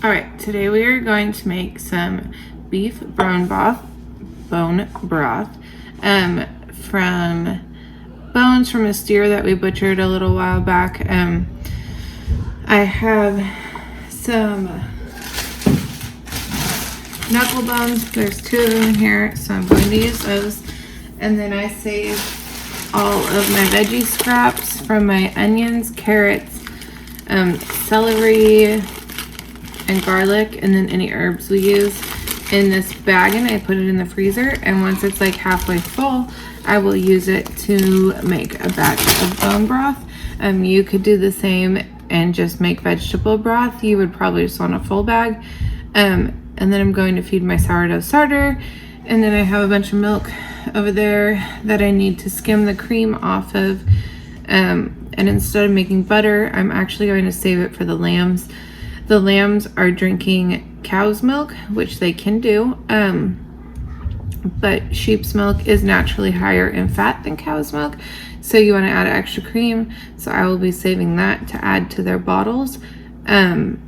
All right, today we are going to make some beef bone broth from bones from a steer that we butchered a little while back. I have some knuckle bones. There's 2 of them here, so I'm going to use those. And then I saved all of my veggie scraps from my onions, carrots, celery, and garlic, and then any herbs we use in this bag, and I put it in the freezer. And once it's like halfway full, I will use it to make a batch of bone broth. You could do the same and just make vegetable broth. You would probably just want a full bag. And then I'm going to feed my sourdough starter, and then I have a bunch of milk over there that I need to skim the cream off of. And instead of making butter, I'm actually going to save it for the lambs. The lambs are drinking cow's milk, which they can do, but sheep's milk is naturally higher in fat than cow's milk, so you want to add extra cream. So I will be saving that to add to their bottles, and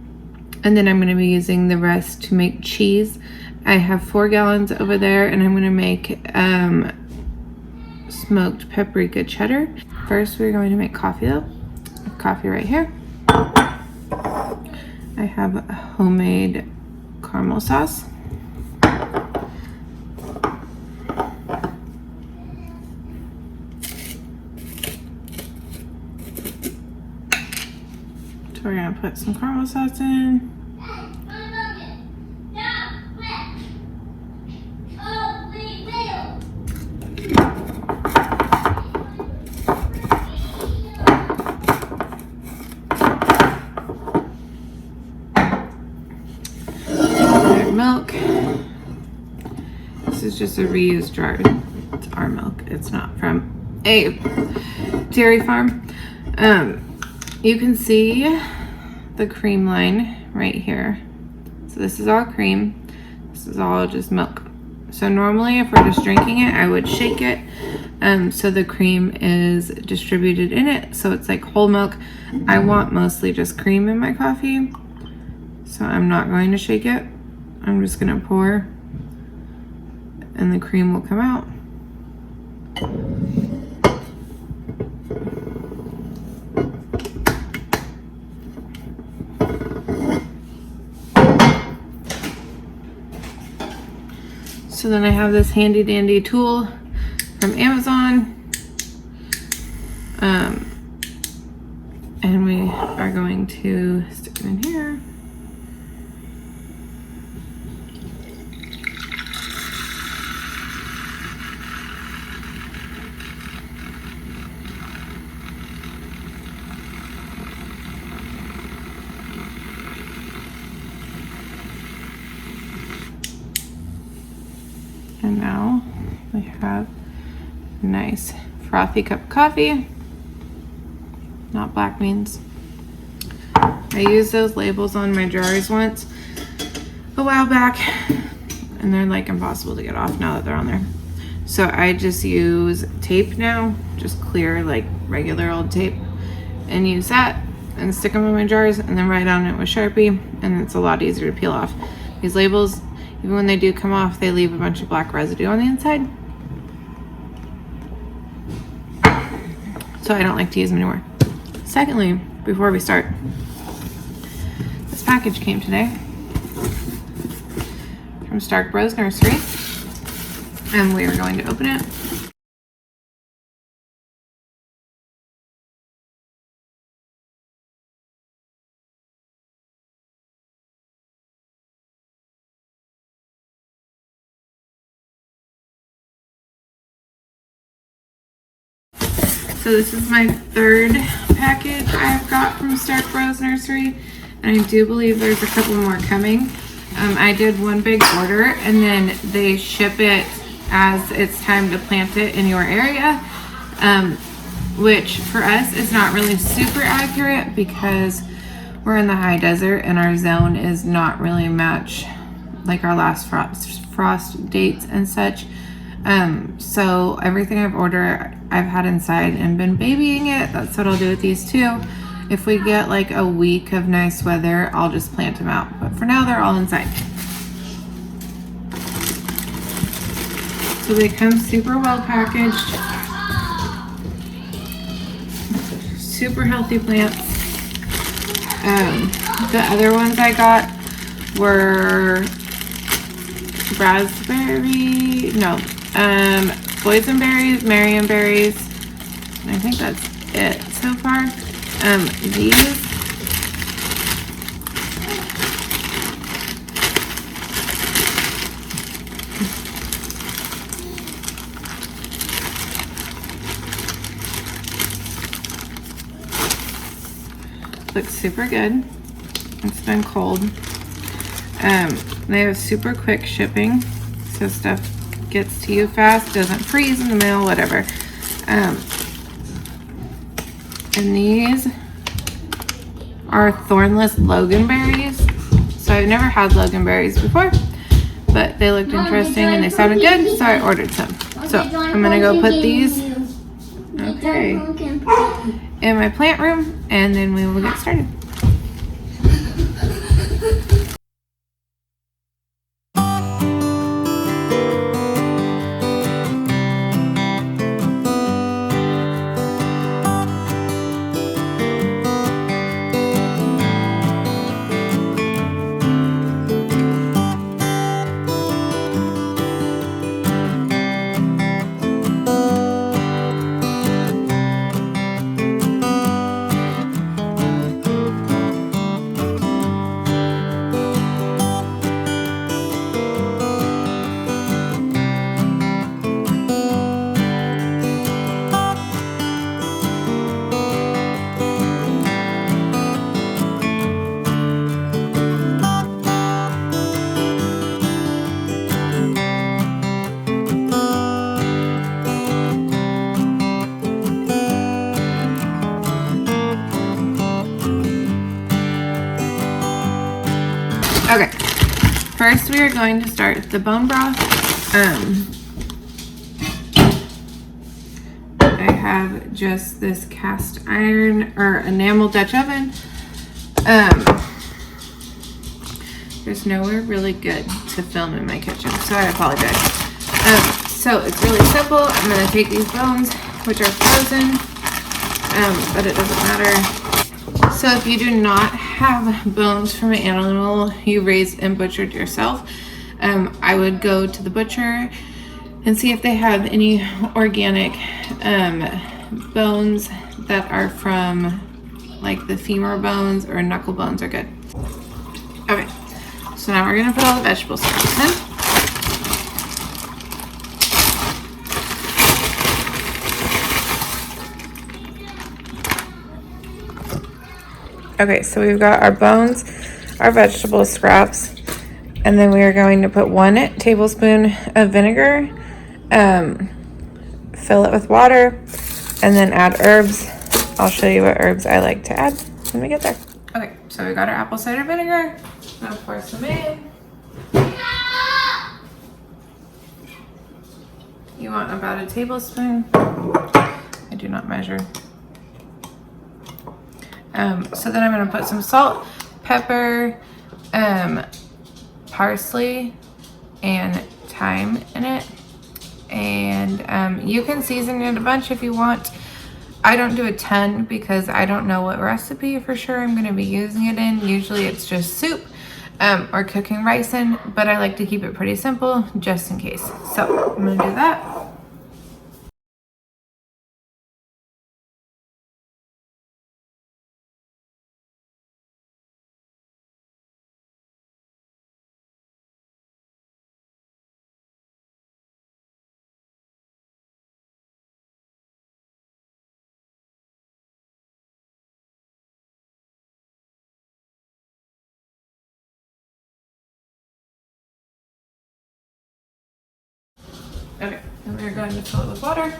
then I'm going to be using the rest to make cheese. I have 4 gallons over there, and I'm going to make smoked paprika cheddar. First, we're going to make coffee though. I have coffee right here. I have homemade caramel sauce. So we're gonna put some caramel sauce in. Milk. This is just a reused jar. It's our milk. It's not from a dairy farm. You can see the cream line right here. So this is all cream. This is all just milk. So normally if we're just drinking it, I would shake it so the cream is distributed in it. So it's like whole milk. I want mostly just cream in my coffee, so I'm not going to shake it. I'm just gonna pour, and the cream will come out. So then I have this handy dandy tool from Amazon, and we are going to stick it in here. And now we have a nice frothy cup of coffee, not black beans. I used those labels on my jars once a while back, and they're like impossible to get off now that they're on there. So I just use tape now, just clear like regular old tape, and use that and stick them in my jars, and then write on it with Sharpie, and it's a lot easier to peel off. These labels, even when they do come off, they leave a bunch of black residue on the inside. So I don't like to use them anymore. Secondly, before we start, this package came today from Broth Nursery, and we are going to open it. So this is my 3rd package I've got from Broth Nursery, and I do believe there's a couple more coming. I did one big order, and then they ship it as it's time to plant it in your area, which for us is not really super accurate because we're in the high desert and our zone is not really match like our last frost dates and such. So everything I've ordered, I've had inside and been babying it. That's what I'll do with these too. If we get like a week of nice weather, I'll just plant them out. But but for now they're all inside. So they come super well packaged, super healthy plants. The other ones I got were boysenberries, marionberries, and I think that's it so far. These look super good. It's been cold. They have super quick shipping, so stuff gets to you fast, doesn't freeze in the mail, whatever. And these are thornless loganberries. So I've never had loganberries before, but they looked interesting and they sounded good, so I ordered some. So I'm gonna go put these in my plant room, and then we will get started. Okay, first we are going to start the bone broth. I have just this cast iron or enamel Dutch oven. There's nowhere really good to film in my kitchen, so I apologize. So it's really simple. I'm gonna take these bones, which are frozen, but it doesn't matter. So if you do not have bones from an animal you raised and butchered yourself, I would go to the butcher and see if they have any organic bones that are from like the femur bones or knuckle bones are good. Okay, so now we're gonna put all the vegetable scraps in. Okay, so we've got our bones, our vegetable scraps, and then we are going to put 1 tablespoon of vinegar, fill it with water, and then add herbs. I'll show you what herbs I like to add when we get there. Okay, so we got our apple cider vinegar. I'm gonna pour some in. You want about a tablespoon. I do not measure. So then I'm gonna put some salt, pepper, parsley, and thyme in it. And you can season it a bunch if you want. I don't do a ton because I don't know what recipe for sure I'm gonna be using it in. Usually it's just soup or cooking rice in, but I like to keep it pretty simple just in case. So I'm gonna do that. Okay, and we're going to fill it with water.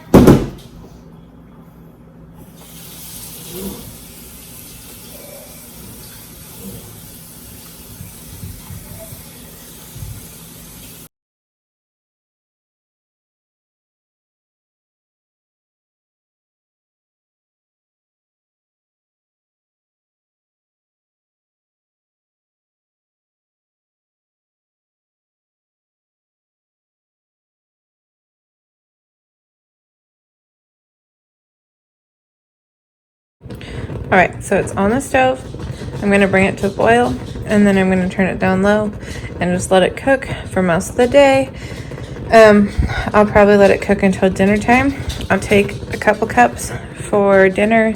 All right, so it's on the stove. I'm gonna bring it to a boil, and then I'm gonna turn it down low and just let it cook for most of the day. I'll probably let it cook until dinner time. I'll take a couple cups for dinner,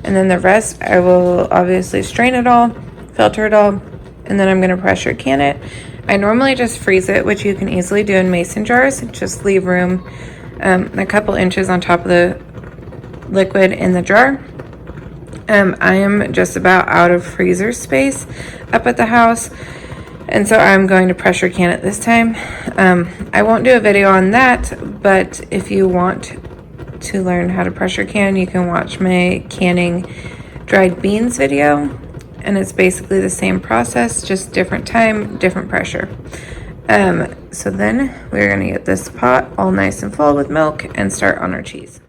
and then the rest I will obviously strain it all, filter it all, and then I'm gonna pressure can it. I normally just freeze it, which you can easily do in mason jars. Just leave room a couple inches on top of the liquid in the jar. I am just about out of freezer space up at the house, and so I'm going to pressure can it this time. I won't do a video on that, but if you want to learn how to pressure can, you can watch my canning dried beans video, and it's basically the same process, just different time, different pressure. So then we're gonna get this pot all nice and full with milk and start on our cheese.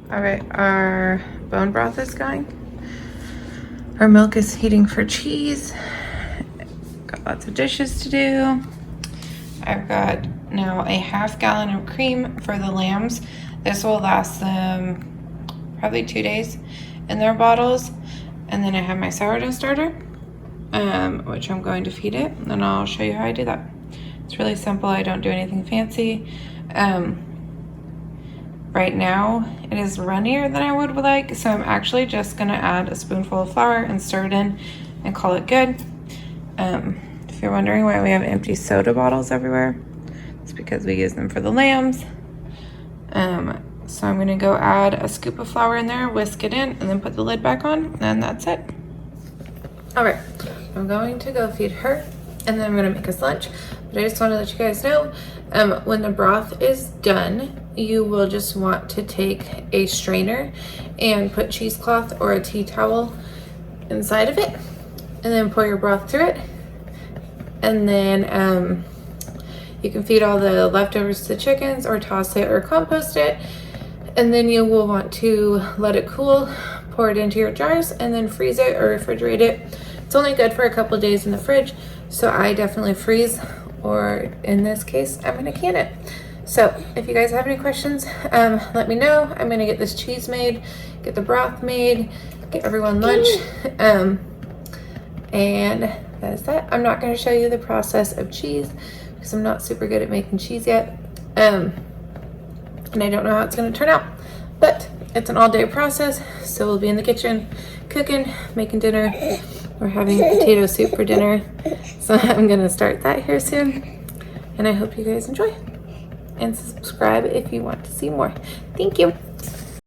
All right, our bone broth is going. Our milk is heating for cheese. Got lots of dishes to do. I've got now a half gallon of cream for the lambs. This will last them probably 2 days in their bottles. And then I have my sourdough starter, which I'm going to feed it. And then I'll show you how I do that. It's really simple. I don't do anything fancy. Right now, it is runnier than I would like, so I'm actually just gonna add a spoonful of flour and stir it in and call it good. If you're wondering why we have empty soda bottles everywhere, it's because we use them for the lambs. So I'm gonna go add a scoop of flour in there, whisk it in, and then put the lid back on, and that's it. All right, I'm going to go feed her, and then I'm gonna make us lunch. But I just wanna let you guys know, when the broth is done, you will just want to take a strainer and put cheesecloth or a tea towel inside of it, and then pour your broth through it. And then you can feed all the leftovers to the chickens or toss it or compost it. And then you will want to let it cool, pour it into your jars, and then freeze it or refrigerate it. It's only good for a couple of days in the fridge, so I definitely freeze, or in this case, I'm gonna can it. So if you guys have any questions, let me know. I'm gonna get this cheese made, get the broth made, get everyone lunch. And that is that. I'm not gonna show you the process of cheese because I'm not super good at making cheese yet. And I don't know how it's gonna turn out, but it's an all-day process. So we'll be in the kitchen cooking, making dinner. We're having potato soup for dinner. So I'm gonna start that here soon. And I hope you guys enjoy. And subscribe if you want to see more. Thank you.